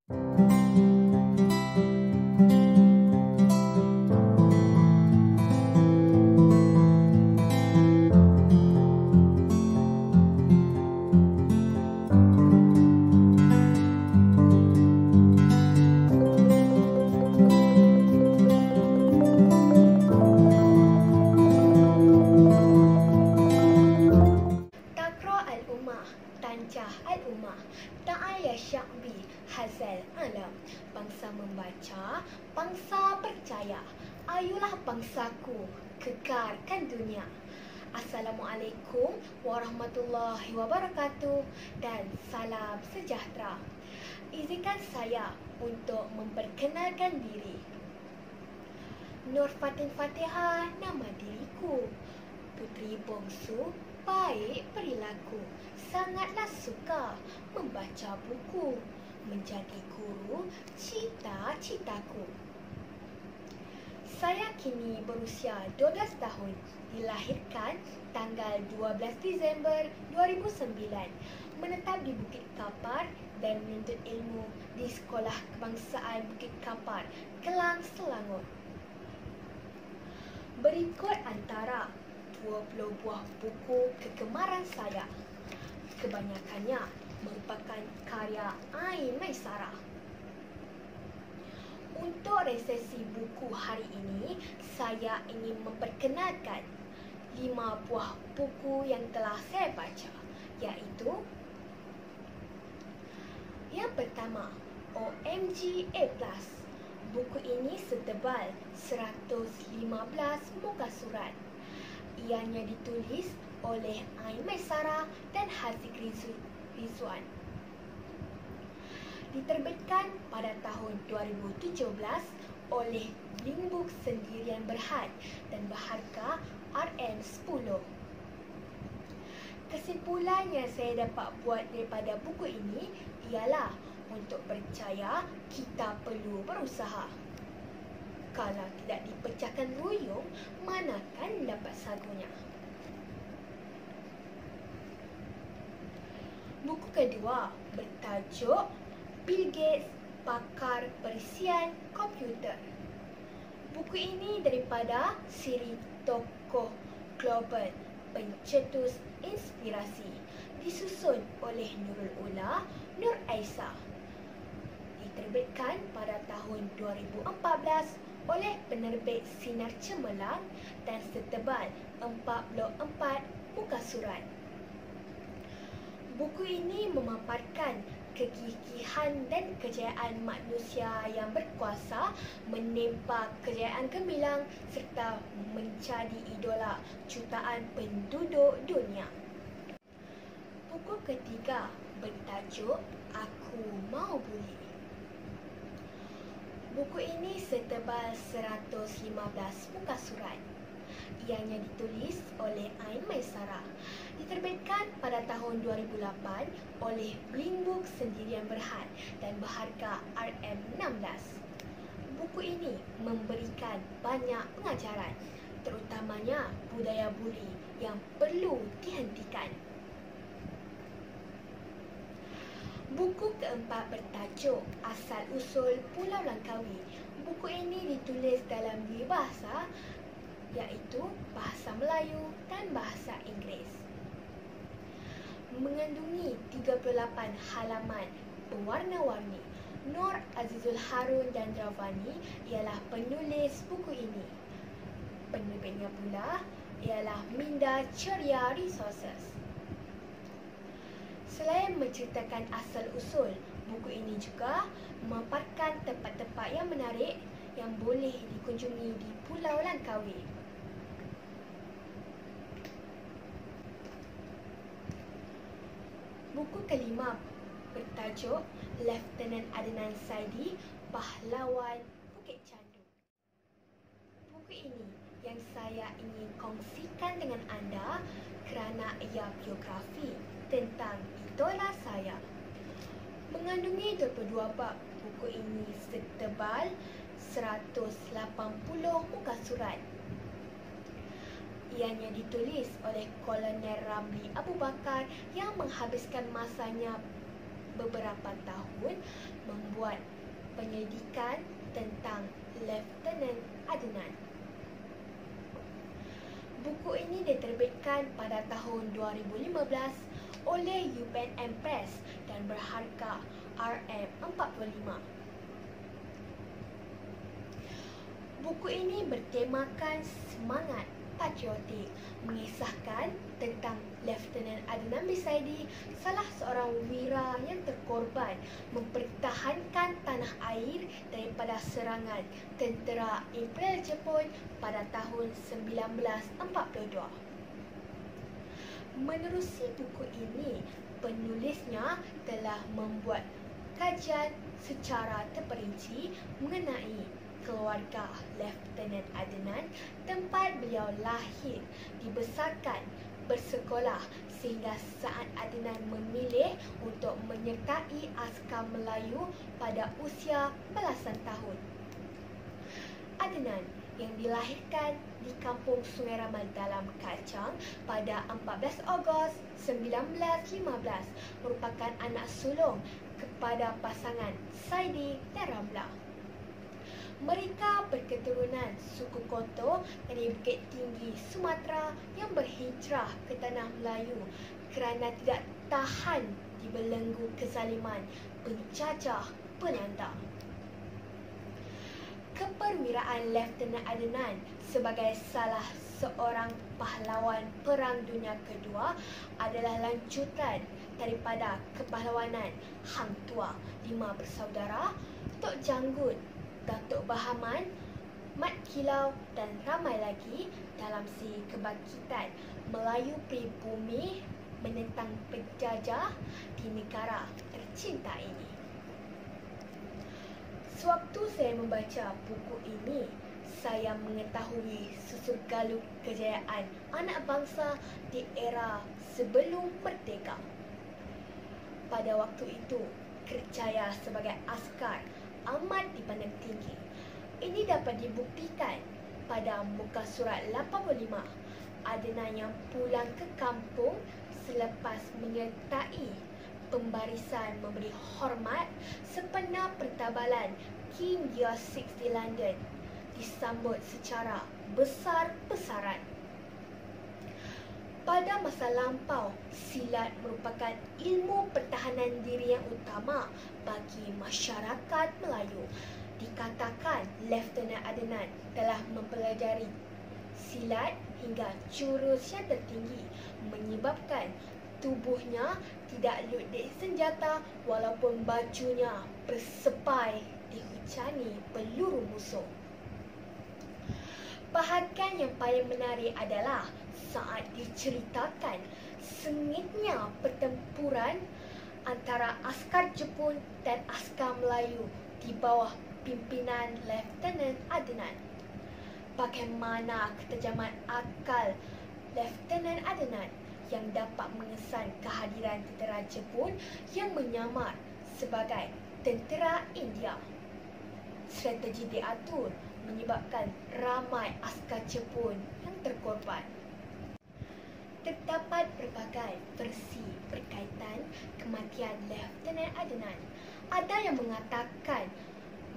Taqra al-Ummah, Tancah al-Ummah, Ta'aya Syakbi, Hazal Alam. Bangsa membaca, bangsa percaya. Ayulah bangsaku, kekarkan dunia. Assalamualaikum warahmatullahi wabarakatuh dan salam sejahtera. Izinkan saya untuk memperkenalkan diri. Nur Fatin Fatihah nama diriku. Puteri bongsu, baik perilaku. Sangatlah suka membaca buku. Menjadi guru, cita-citaku. Saya kini berusia 12 tahun. Dilahirkan tanggal 12 Disember 2009. Menetap di Bukit Kapar dan menuntut ilmu di Sekolah Kebangsaan Bukit Kapar, Kelang, Selangor. Berikut antara 20 buah buku kegemaran saya. Kebanyakannya merupakan karya Ain Maisarah. Untuk resesi buku hari ini, saya ingin memperkenalkan 5 buah buku yang telah saya baca, iaitu yang pertama, OMG A+. Buku ini setebal 115 muka surat. Ianya ditulis oleh Ain Maisarah dan Haziq Rizwan. Diterbitkan pada tahun 2017 oleh Bling Book Sendirian Berhad dan berharga RM10. Kesimpulan yang saya dapat buat daripada buku ini ialah untuk berjaya, kita perlu berusaha. Kalau tidak dipecahkan ruyung, manakan dapat sagunya. Buku kedua bertajuk Bill Gates, Pakar Perisian Komputer. Buku ini daripada siri tokoh global pencetus inspirasi, disusun oleh Nurul Ula, Nur Aisyah. Diterbitkan pada tahun 2014 oleh penerbit Sinar Cemerlang dan setebal 44 muka surat. Buku ini memaparkan kegigihan dan kejayaan manusia yang berkuasa menimpa kejayaan gemilang serta menjadi idola jutaan penduduk dunia. Buku ketiga bertajuk Aku Mau Buli. Buku ini setebal 115 muka surat. Ianya ditulis oleh Ain Maisarah. Diterbitkan pada tahun 2008 oleh Bling Book Sendirian Berhad dan berharga RM16. Buku ini memberikan banyak pengajaran, terutamanya budaya buli yang perlu dihentikan. Buku keempat bertajuk Asal Usul Pulau Langkawi. Buku ini ditulis dalam dua bahasa, iaitu bahasa Melayu dan bahasa Inggeris. Mengandungi 38 halaman berwarna-warni. Nur Azizul Harun dan Dravani ialah penulis buku ini. Penerbitnya pula ialah Minda Ceria Resources. Selain menceritakan asal-usul, buku ini juga memaparkan tempat-tempat yang menarik yang boleh dikunjungi di Pulau Langkawi. Buku kelima bertajuk Lieutenant Adnan Saidi, Pahlawan Bukit Candu. Buku ini yang saya ingin kongsikan dengan anda kerana ia biografi tentang idola saya. Mengandungi 22 bab, buku ini setebal 180 muka surat. Ianya ditulis oleh Kolonel Ramli Abu Bakar yang menghabiskan masanya beberapa tahun membuat penyelidikan tentang Lieutenant Adnan. Buku ini diterbitkan pada tahun 2015 oleh UPenn Press dan berharga RM45. Buku ini bertemakan semangat patriotik, mengisahkan tentang Lieutenant Adnan Bisaidi, salah seorang wira yang terkorban mempertahankan tanah air daripada serangan tentera Imperial Jepun pada tahun 1942. Menerusi buku ini, penulisnya telah membuat kajian secara terperinci mengenai keluarga Lieutenant Adnan, tempat beliau lahir, dibesarkan, bersekolah sehingga saat Adnan memilih untuk menyertai askar Melayu pada usia belasan tahun. Adnan yang dilahirkan di kampung Sungai Ramal Dalam Kacang pada 14 Ogos 1915 merupakan anak sulung kepada pasangan Saidi dan Ramlah. Mereka berketurunan suku Koto dari Bukit Tinggi, Sumatera yang berhijrah ke tanah Melayu kerana tidak tahan dibelenggu kezaliman penjajah Belanda. Keperwiraan Lieutenant Adnan sebagai salah seorang pahlawan Perang Dunia Kedua adalah lanjutan daripada kepahlawanan Hang Tuah, 5 bersaudara, Tok Janggut, Datuk Bahaman, Mat Kilau dan ramai lagi dalam si kebangkitan Melayu pribumi menentang penjajah di negara tercinta ini. Sewaktu saya membaca buku ini, saya mengetahui sesugalu kejayaan anak bangsa di era sebelum merdeka. Pada waktu itu, kerjaya sebagai askar amat dipandang tinggi. Ini dapat dibuktikan pada muka surat 85. Adnan yang pulang ke kampung selepas menyertai pembarisan memberi hormat sepena pertabalan King George VI di London disambut secara besar-besaran. Pada masa lampau, silat merupakan ilmu pertahanan diri yang utama bagi masyarakat Melayu. Dikatakan Lieutenant Adnan telah mempelajari silat hingga jurus yang tertinggi, menyebabkan tubuhnya tidak lutut senjata walaupun bajunya bersepai dihujani peluru musuh. Bahagian yang paling menarik adalah saat diceritakan sengitnya pertempuran antara askar Jepun dan askar Melayu di bawah pimpinan Lieutenant Adnan. Bagaimana ketajaman akal Lieutenant Adnan yang dapat mengesan kehadiran tentera Jepun yang menyamar sebagai tentera India. Strategi diatur menyebabkan ramai askar Jepun yang terkorban. Terdapat berbagai versi berkaitan kematian Lieutenant Adnan. Ada yang mengatakan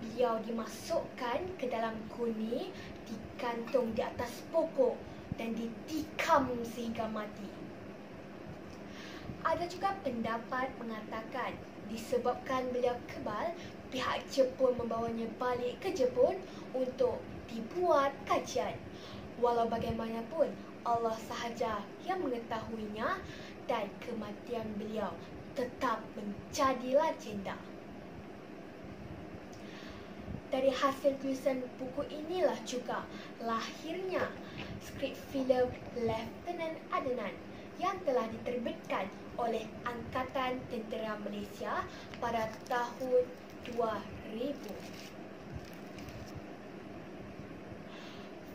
beliau dimasukkan ke dalam guni, digantung di atas pokok dan ditikam sehingga mati. Ada juga pendapat mengatakan disebabkan beliau kebal, pihak Jepun membawanya balik ke Jepun untuk dibuat kajian. Walau bagaimanapun, Allah sahaja yang mengetahuinya dan kematian beliau tetap menjadi legenda. Dari hasil tulisan buku inilah juga lahirnya skrip filem Lieutenant Adnan yang telah diterbitkan oleh Angkatan Tentera Malaysia pada tahun 2000.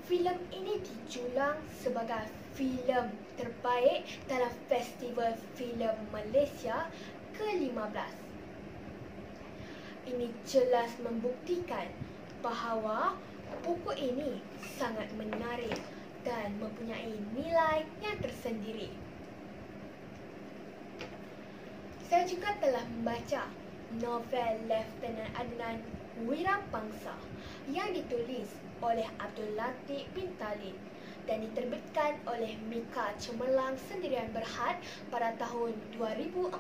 Filem ini dijulang sebagai filem terbaik dalam Festival Filem Malaysia ke-15. Ini jelas membuktikan bahawa buku ini sangat menarik dan mempunyai nilai yang tersendiri. Saya juga telah membaca novel Lieutenant Adnan Wirabangsa yang ditulis oleh Abdul Latif bin Talib dan diterbitkan oleh Mika Cemerlang Sendirian Berhad pada tahun 2014.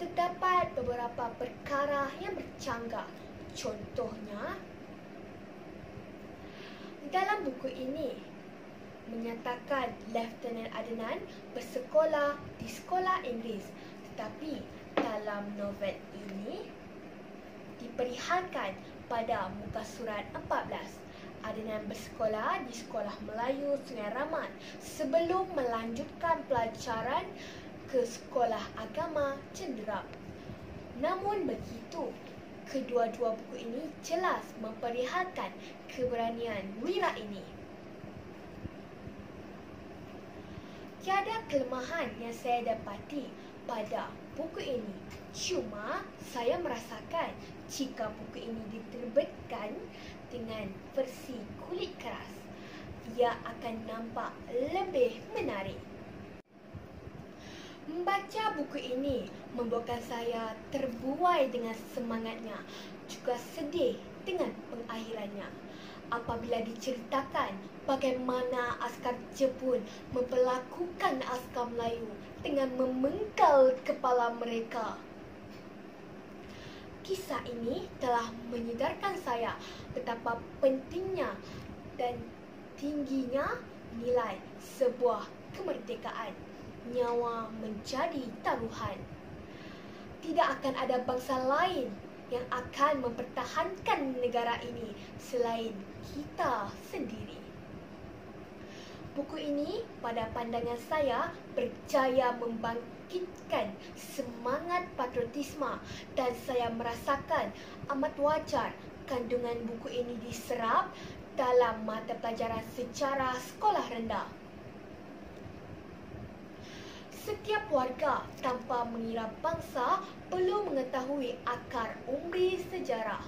Terdapat beberapa perkara yang bercanggah. Contohnya, dalam buku ini menyatakan Lieutenant Adnan bersekolah di sekolah Inggeris, tetapi dalam novel ini diperihalkan pada muka surat 14 Adnan bersekolah di Sekolah Melayu Sungai Ramat sebelum melanjutkan pelajaran ke Sekolah Agama Cenderam. Namun begitu, kedua-dua buku ini jelas memperihalkan keberanian wira ini. Tiada kelemahan yang saya dapati pada buku ini. Cuma saya merasakan jika buku ini diterbitkan dengan versi kulit keras, ia akan nampak lebih menarik. Membaca buku ini membuatkan saya terbuai dengan semangatnya, juga sedih dengan pengakhirannya. Apabila diceritakan bagaimana askar Jepun memperlakukan askar Melayu dengan memenggal kepala mereka. Kisah ini telah menyedarkan saya betapa pentingnya dan tingginya nilai sebuah kemerdekaan. Nyawa menjadi taruhan. Tidak akan ada bangsa lain yang akan mempertahankan negara ini selain kita sendiri. Buku ini pada pandangan saya berjaya membangkitkan semangat patriotisme dan saya merasakan amat wajar kandungan buku ini diserap dalam mata pelajaran sejarah sekolah rendah. Setiap warga tanpa mengira bangsa perlu mengetahui akar umri sejarah.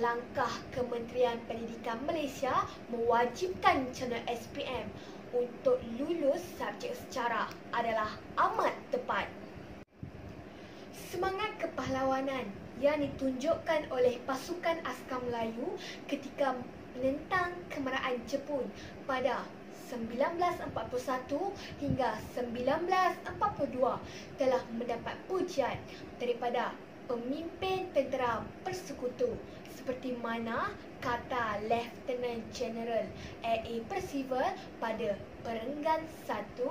Langkah Kementerian Pendidikan Malaysia mewajibkan calon SPM untuk lulus subjek sejarah adalah amat tepat. Semangat kepahlawanan yang ditunjukkan oleh pasukan askar Melayu ketika menentang kemarahan Jepun pada 1941 hingga 1942 telah mendapat pujian daripada pemimpin tentera persekutu seperti mana kata Lieutenant General A.A. Percival pada perenggan 1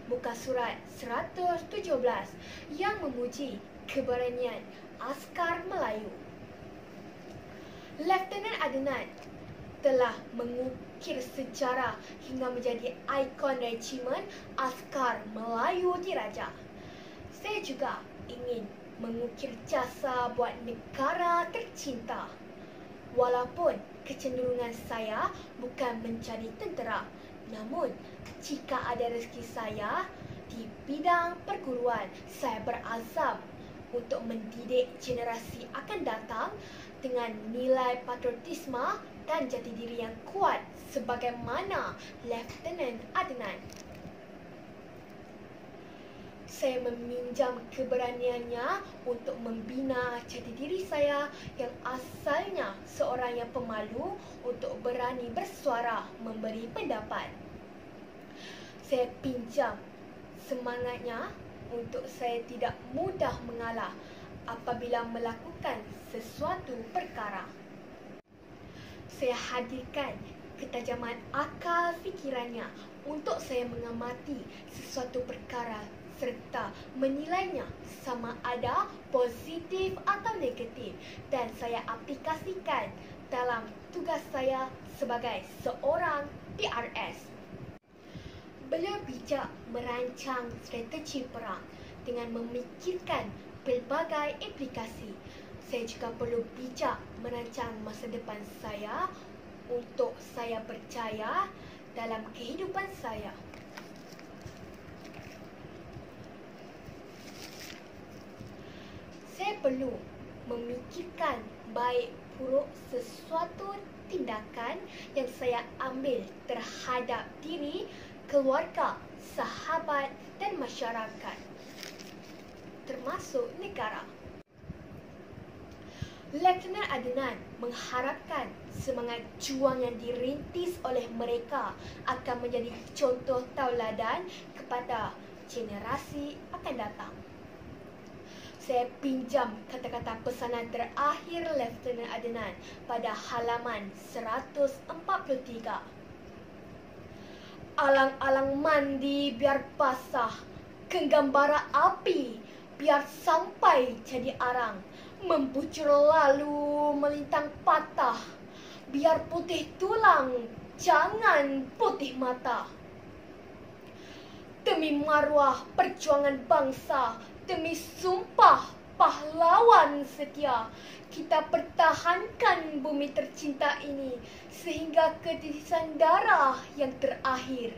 muka surat 117 yang memuji keberanian askar Melayu. Lieutenant Adnan telah mengukir sejarah hingga menjadi ikon regimen askar Melayu Diraja. Saya juga ingin mengukir jasa buat negara tercinta. Walaupun kecenderungan saya bukan menjadi tentera, namun jika ada rezeki saya di bidang perguruan, saya berazam untuk mendidik generasi akan datang dengan nilai patriotisme dan jati diri yang kuat sebagaimana Lieutenant Adnan. Saya meminjam keberaniannya untuk membina jati diri saya yang asalnya seorang yang pemalu untuk berani bersuara memberi pendapat. Saya pinjam semangatnya untuk saya tidak mudah mengalah apabila melakukan sesuatu perkara. Saya hadirkan ketajaman akal fikirannya untuk saya mengamati sesuatu perkara serta menilainya sama ada positif atau negatif dan saya aplikasikan dalam tugas saya sebagai seorang PRS. Beliau bijak merancang strategi perang dengan memikirkan pelbagai implikasi. Saya juga perlu bijak merancang masa depan saya untuk saya percaya dalam kehidupan saya. Saya perlu memikirkan baik buruk sesuatu tindakan yang saya ambil terhadap diri, keluarga, sahabat dan masyarakat, termasuk negara. Lieutenant Adnan mengharapkan semangat juang yang dirintis oleh mereka akan menjadi contoh tauladan kepada generasi akan datang. Saya pinjam kata-kata pesanan terakhir Lieutenant Adnan pada halaman 143. Alang-alang mandi biar basah, genggam bara api biar sampai jadi arang, membucur lalu melintang patah, biar putih tulang, jangan putih mata. Demi maruah perjuangan bangsa, demi sumpah pahlawan setia, kita pertahankan bumi tercinta ini sehingga ketitisan darah yang terakhir.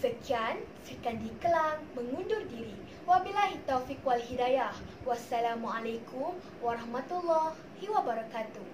Sekian, saya Kandi Kelang mengundur diri. Wabillahi taufiq wal hidayah. Wassalamualaikum warahmatullahi wabarakatuh.